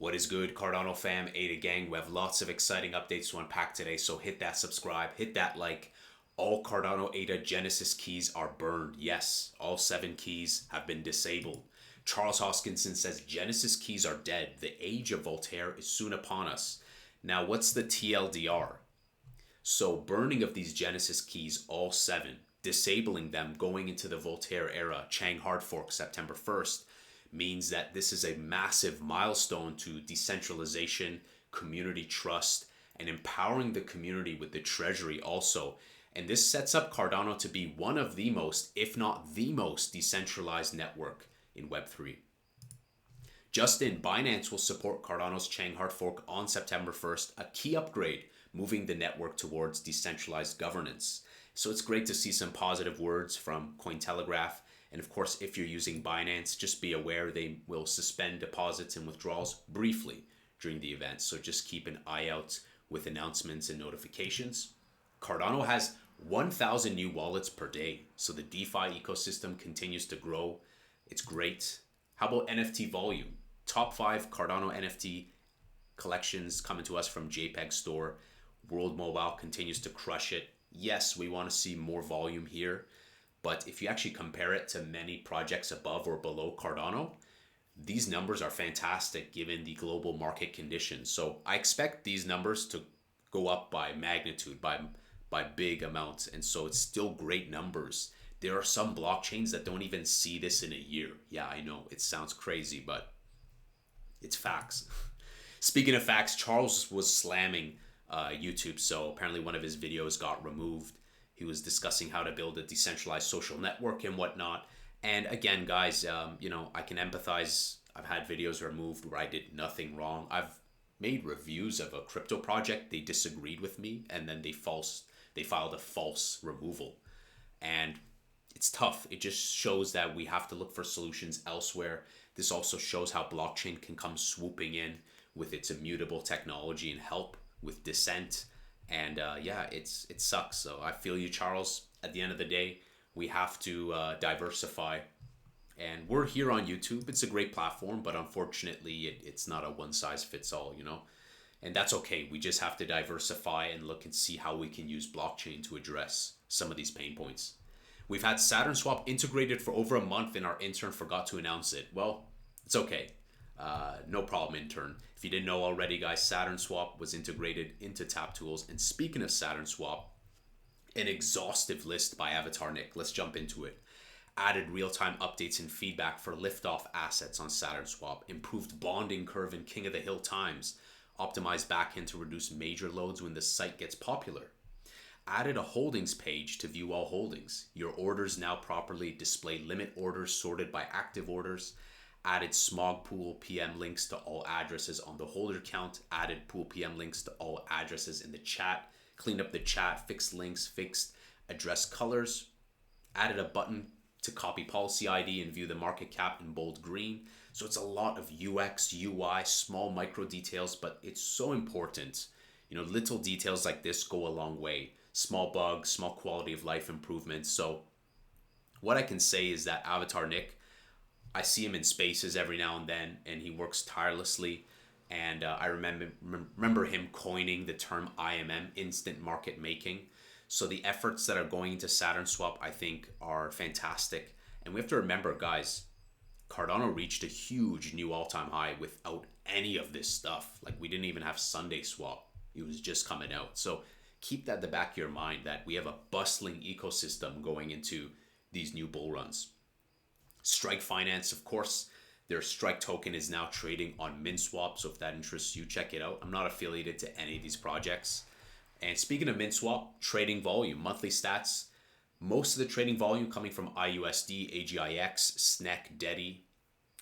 What is good, Cardano fam, ADA gang? We have lots of exciting updates to unpack today, so hit that subscribe, hit that like. All Cardano ADA Genesis keys are burned. Yes, all 7 keys have been disabled. Charles Hoskinson says Genesis keys are dead. The age of Voltaire is soon upon us. Now, what's the TLDR? So, burning of these Genesis keys, all 7, disabling them going into the Voltaire era, Chang Hard Fork, September 1st, means that this is a massive milestone to decentralization, community trust, and empowering the community with the treasury also. And this sets up Cardano to be one of the most, if not the most, decentralized network in Web3. Just in, Binance will support Cardano's Chang Hard Fork on September 1st, a key upgrade moving the network towards decentralized governance. So it's great to see some positive words from CoinTelegraph. And of course, if you're using Binance, just be aware they will suspend deposits and withdrawals briefly during the event. So just keep an eye out with announcements and notifications. Cardano has 1,000 new wallets per day. So the DeFi ecosystem continues to grow. It's great. How about NFT volume? Top 5 Cardano NFT collections coming to us from JPEG Store. World Mobile continues to crush it. Yes, we want to see more volume here. But if you actually compare it to many projects above or below Cardano, these numbers are fantastic given the global market conditions. So I expect these numbers to go up by magnitude, by big amounts. And so it's still great numbers. There are some blockchains that don't even see this in a year. Yeah, I know it sounds crazy, but it's facts. Speaking of facts, Charles was slamming YouTube. So apparently one of his videos got removed. He was discussing how to build a decentralized social network and whatnot. And again, guys, I can empathize. I've had videos removed where I did nothing wrong. I've made reviews of a crypto project. They disagreed with me, and then they filed a false removal. And it's tough. It just shows that we have to look for solutions elsewhere. This also shows how blockchain can come swooping in with its immutable technology and help with dissent. And it sucks. So I feel you, Charles. At the end of the day, we have to diversify. And we're here on YouTube. It's a great platform, but unfortunately, it's not a one-size-fits-all, And that's okay. We just have to diversify and look and see how we can use blockchain to address some of these pain points. We've had SaturnSwap integrated for over a month and our intern forgot to announce it. Well, it's okay. No problem, intern. If you didn't know already, guys, SaturnSwap was integrated into TapTools. And speaking of SaturnSwap, an exhaustive list by Avatar Nick. Let's jump into it. Added real-time updates and feedback for liftoff assets on SaturnSwap. Improved bonding curve in King of the Hill times. Optimized backend to reduce major loads when the site gets popular. Added a holdings page to view all holdings. Your orders now properly display limit orders sorted by active orders. Added smog pool PM links to all addresses on the holder count. Added pool PM links to all addresses in the chat. Cleaned up the chat, fixed links, fixed address colors. Added a button to copy policy ID and view the market cap in bold green. So it's a lot of UX, UI, small micro details, but it's so important. Little details like this go a long way. Small bugs, small quality of life improvements. So what I can say is that Avatar Nick, I see him in spaces every now and then, and he works tirelessly. And I remember him coining the term IMM, instant market making. So the efforts that are going into SaturnSwap, I think, are fantastic. And we have to remember, guys, Cardano reached a huge new all-time high without any of this stuff. Like, we didn't even have Sunday Swap. It was just coming out. So keep that in the back of your mind that we have a bustling ecosystem going into these new bull runs. Strike Finance, of course, their Strike token is now trading on MinSwap. So if that interests you, check it out. I'm not affiliated to any of these projects. And speaking of MinSwap, trading volume, monthly stats, most of the trading volume coming from iUSD, AGIX, SNEK, DEDI,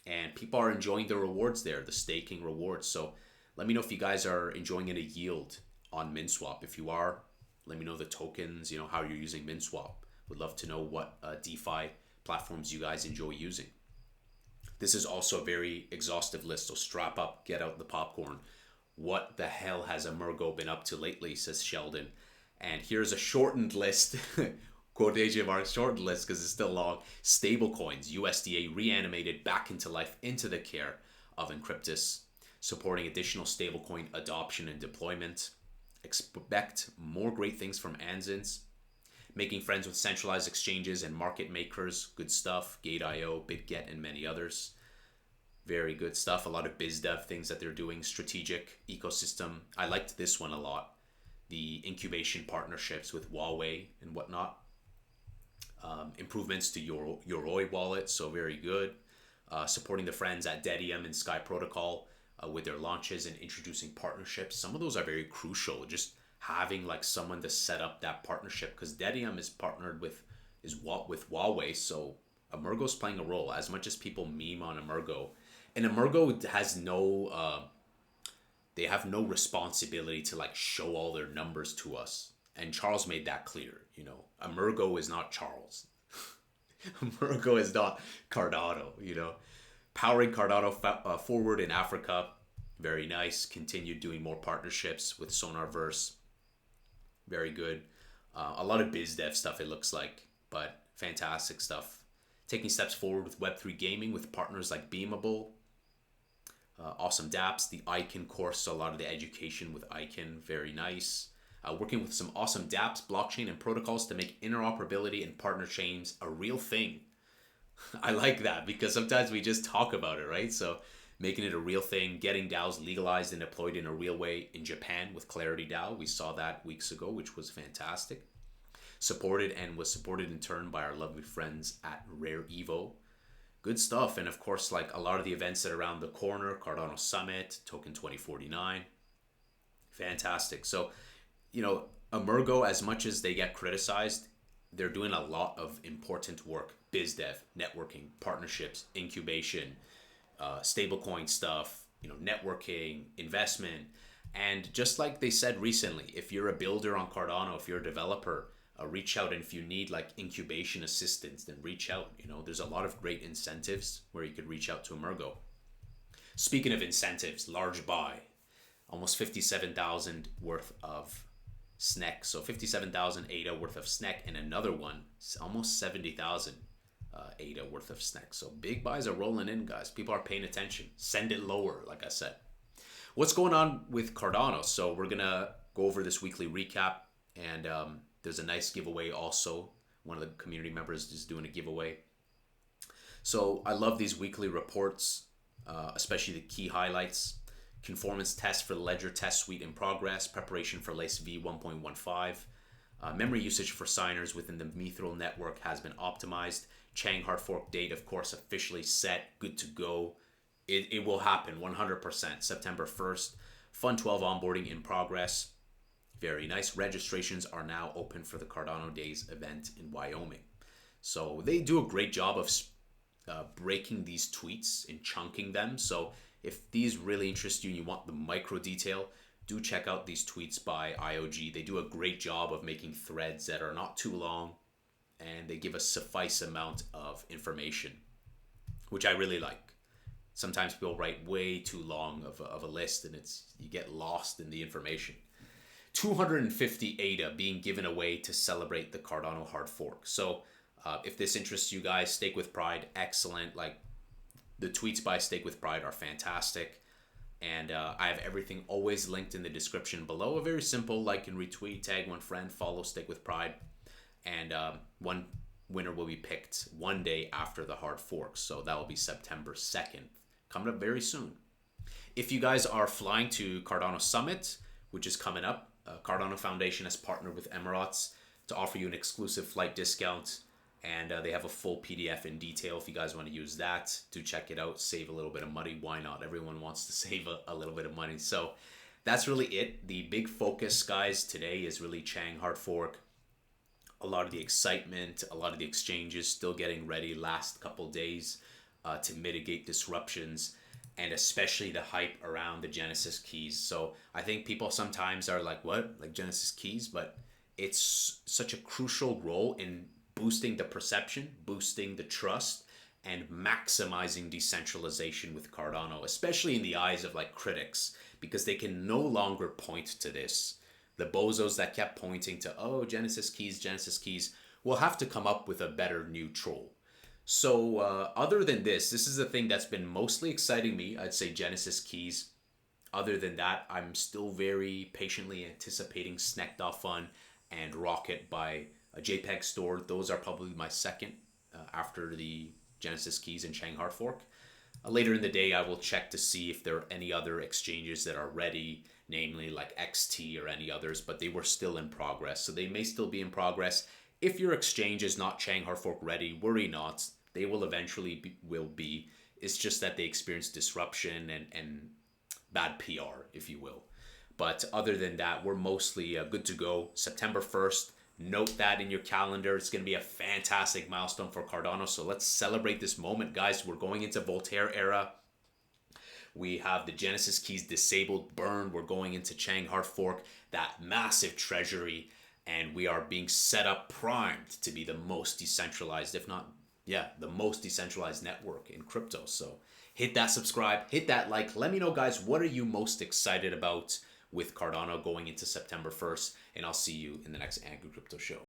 and people are enjoying the rewards there, the staking rewards. So let me know if you guys are enjoying any yield on MinSwap. If you are, let me know the tokens, how you're using MinSwap. Would love to know what DeFi platforms you guys enjoy using. This is also a very exhaustive list, so strap up, get out the popcorn. What the hell has Emurgo been up to lately, says Sheldon. And here's a shortened list, quotation marks, shortened list because it's still long. Stablecoins, USDA reanimated back into life, into the care of Encryptus. supporting additional stablecoin adoption and deployment. Expect more great things from Anzins. Making friends with centralized exchanges and market makers. Good stuff. Gate.io, BitGet, and many others. Very good stuff. A lot of biz dev things that they're doing. Strategic ecosystem. I liked this one a lot. The incubation partnerships with Huawei and whatnot. Improvements to your Yoroi wallet. So very good. Supporting the friends at Dedium and Sky Protocol with their launches and introducing partnerships. Some of those are very crucial. Just having like someone to set up that partnership, because Dedium is partnered with Huawei, so Emurgo's playing a role. As much as people meme on Emurgo, and Emurgo has no they have no responsibility to like show all their numbers to us, and Charles made that clear. You know, Emurgo is not Charles. Emurgo is not Cardano. You know, powering Cardano forward in Africa. Very nice. Continued doing more partnerships with Sonarverse. Very good. A lot of biz dev stuff, it looks like, but fantastic stuff. Taking steps forward with Web3 gaming with partners like Beamable. Awesome dApps. The Icon course, so a lot of the education with Icon. Very nice. Working with some awesome dApps, blockchain, and protocols to make interoperability and partner chains a real thing. I like that because sometimes we just talk about it, right? So making it a real thing, getting DAOs legalized and deployed in a real way in Japan with Clarity DAO. We saw that weeks ago, which was fantastic. Supported and was supported in turn by our lovely friends at Rare Evo. Good stuff. And of course, like a lot of the events that are around the corner, Cardano Summit, Token 2049. Fantastic. So, you know, Emurgo, as much as they get criticized, they're doing a lot of important work. Biz dev, networking, partnerships, incubation, stablecoin stuff, you know, networking, investment. And just like they said recently, if you're a builder on Cardano, if you're a developer, reach out. And if you need like incubation assistance, then reach out. You know, there's a lot of great incentives where you could reach out to Emurgo. Speaking of incentives, large buy, almost 57,000 worth of SNEK. So 57,000 ADA worth of SNEK, and another one, almost 70,000 ADA worth of SNEK. So big buys are rolling in, guys. People are paying attention. Send it lower, like I said. What's going on with Cardano? So we're going to go over this weekly recap, and there's a nice giveaway also. One of the community members is doing a giveaway. So I love these weekly reports, especially the key highlights. Conformance test for the Ledger test suite in progress. Preparation for LACE V 1.15. Memory usage for signers within the Mithril Network has been optimized. Chang Hard Fork date, of course, officially set. Good to go. It will happen 100%. September 1st. Fund 12 onboarding in progress. Very nice. Registrations are now open for the Cardano Days event in Wyoming. So they do a great job of breaking these tweets and chunking them. So if these really interest you and you want the micro detail, do check out these tweets by IOG. They do a great job of making threads that are not too long, and they give a suffice amount of information, which I really like. Sometimes people write way too long of a list, and you get lost in the information. 250 ADA being given away to celebrate the Cardano Hard Fork. So if this interests you guys, Stake with Pride, excellent. Like the tweets by Stake with Pride are fantastic. And I have everything always linked in the description below. A very simple like and retweet, tag one friend, follow Stake with Pride. And one winner will be picked one day after the Hard Fork. So that will be September 2nd. Coming up very soon. If you guys are flying to Cardano Summit, which is coming up, Cardano Foundation has partnered with Emirates to offer you an exclusive flight discount. And they have a full PDF in detail if you guys want to use that. Do check it out. Save a little bit of money. Why not? Everyone wants to save a little bit of money. So that's really it. The big focus, guys, today is really Chang Hard Fork. A lot of the excitement, a lot of the exchanges still getting ready last couple days to mitigate disruptions, and especially the hype around the Genesis keys. So I think people sometimes are like, what? Like Genesis keys? But it's such a crucial role in boosting the perception, boosting the trust, and maximizing decentralization with Cardano, especially in the eyes of like critics, because they can no longer point to this. The bozos that kept pointing to, oh, Genesis keys, will have to come up with a better new troll. So other than this is the thing that's been mostly exciting me. I'd say Genesis keys. Other than that, I'm still very patiently anticipating SNEK.fun and Rocket by a JPEG store. Those are probably my second after the Genesis keys and Chang Hard Fork. Later in the day, I will check to see if there are any other exchanges that are ready, namely like XT or any others, but they were still in progress. So they may still be in progress. If your exchange is not Chang Hard Fork ready, worry not. They will eventually will be. It's just that they experience disruption and bad PR, if you will. But other than that, we're mostly good to go. September 1st, note that in your calendar. It's going to be a fantastic milestone for Cardano. So let's celebrate this moment, guys. We're going into Voltaire era. We have the Genesis keys disabled, burned. We're going into Chang Hard Fork, that massive treasury. And we are being set up, primed to be the most decentralized, if not, yeah, the most decentralized network in crypto. So hit that subscribe, hit that like. Let me know, guys, what are you most excited about with Cardano going into September 1st? And I'll see you in the next Angry Crypto show.